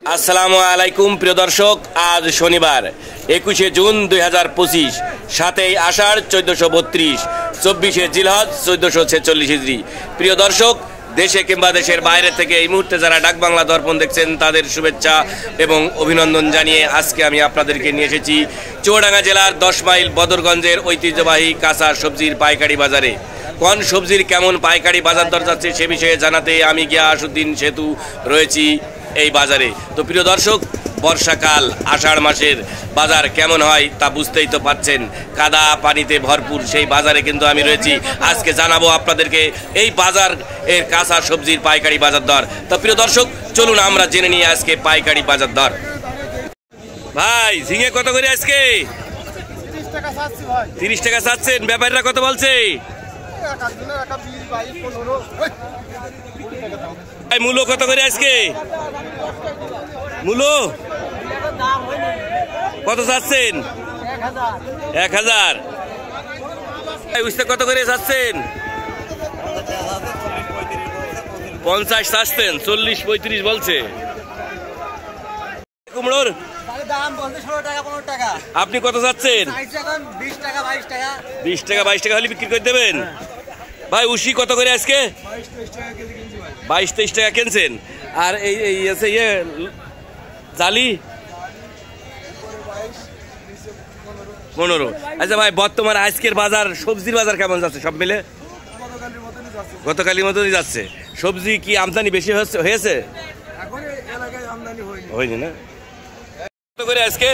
আসসালামু আলাইকুম প্রিয় দর্শক, আজ শনিবার 21শে জুন 2025, 7ই আষাঢ় 1432, 24শে জিলহজ 1446 হিজরি। প্রিয় দর্শক, দেশে কিংবা দেশের বাইরে থেকে এই মুহূর্তে যারা ডাক বাংলা দর্পণ দেখছেন তাদের শুভেচ্ছা এবং অভিনন্দন জানিয়ে আজকে আমি আপনাদেরকে নিয়ে এসেছি চুয়াডাঙ্গা জেলার 10 মাইল বদরগঞ্জের ঐতিহ্যবাহী কাঁচা সবজির পাইকারি বাজারে। কোন সবজির কেমন পাইকারি বাজার দর যাচ্ছে সে বিষয়ে জানাতে আমি গিয়াসউদ্দিন সেতু রয়েছি এই বাজারে। তো প্রিয় দর্শক, বর্ষাকাল, আষাঢ় মাসের বাজার কেমন হয় তা বুঝতেই তো পাচ্ছেন। কাদা পানিতে ভরপুর সেই বাজারে কিন্তু আমি রয়েছি। আজকে জানাবো আপনাদেরকে এই বাজার এর কাঁচা সবজির পাইকারি বাজার দর। তো প্রিয় দর্শক, চলুন আমরা জেনে নিই আজকে পাইকারি বাজার দর। ভাই, ঝিঙে কত করে আজকে? 30 টাকা চাচ্ছেন। ব্যাপারীরা কত বলছে? মূলো কত করে আজকে? মূলো কত চাচ্ছেন? 1000। উস্তে কত করে চাচ্ছেন? 50 চাচ্ছেন, 40-35 বলছে। কুমড়োর আপনি কত চাচ্ছেন? 20 টাকা 22 টাকা হলে বিক্রি করে দেবেন। ভাই, উশি কত করে আজকে? 22-23 টাকা কিনছেন। আর এই আছে জালি 15। আচ্ছা ভাই, বর্তমানে আজকের বাজার, সবজির বাজার কেমন যাচ্ছে সব মিলে? গতকালের মতনই যাচ্ছে। সবজি কি আমদানি বেশি হয়েছে? হয়নি না? কত করে আজকে?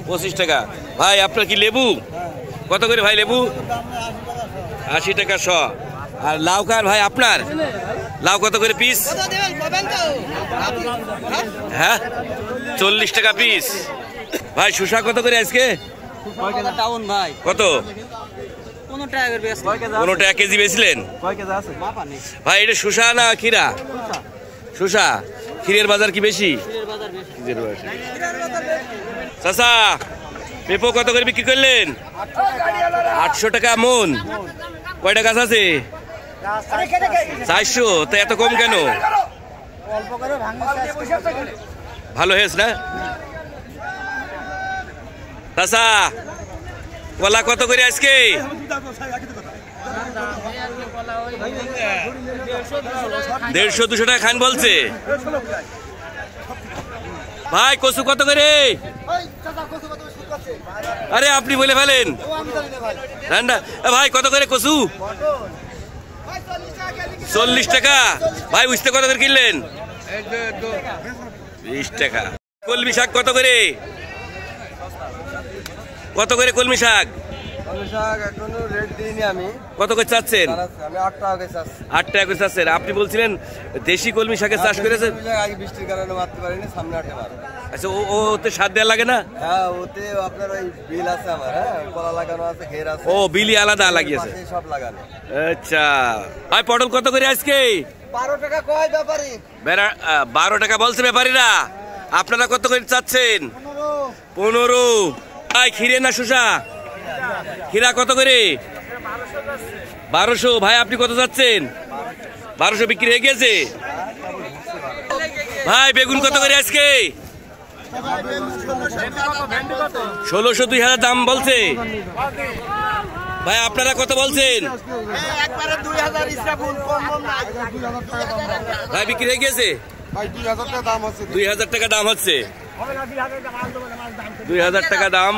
25 টাকা। ভাই, আপনার কি লেবু কত করে? ভাই, লেবু 80 টাকা শ। আর লাউ কার ভাই আপনার? লাউ কত করে পিস? হ্যাঁ, 40 টাকা পিস। ভাই, শসা কত করে আজকে? কত? 15 টাকা কেজি বেচলেন? ভাই, এটা শসা না ক্ষীরা? শসা। ক্ষীরের বাজার কি বেশি? চাচা, পেঁপো কত করে বিক্রি করলেন? 800 টাকা মন। কয়টা গাছ আছে? 400। তো এত কম কেন? ভালো হয়েছে না? চাচা, কলা কত করে আজকে? 150-200 টাকা খান বলছে। ভাই, কচু কত করে? আরে আপনি বলে ফেলেন। ভাই, কত করে কচু? 40 টাকা। ভাই, উস্তে কত করে কিনলেন? 20 টাকা। কলমি শাক কত করে? কত করে কলমি শাক? কত করে চাচ্ছেন? 8 টাকা করে চাচ্ছেন। আপনি বলছিলেন দেশি কলমি শাকের চাষ করেছেন। আচ্ছা, ওতে সার দেওয়া লাগে না? ও, বিলি আলাদা লাগিয়েছে। আচ্ছা ভাই, পটল কত করে আজকে? 12 টাকা বলছে ব্যাপারীরা। আপনারা কত করে চাচ্ছেন? 15। ভাই, ক্ষীরে না শসা? ক্ষীরা কত করে? 1200। ভাই, আপনি কত চাচ্ছেন? 1200 বিক্রি হয়ে গেছে। ভাই, বেগুন কত করে আজকে? 1600-2000 দাম বলছে। ভাই, আপনারা কত বলছেন? ভাই, বিক্রি হয়ে গেছে। 2000 টাকা দাম হচ্ছে। 2000 টাকা দাম।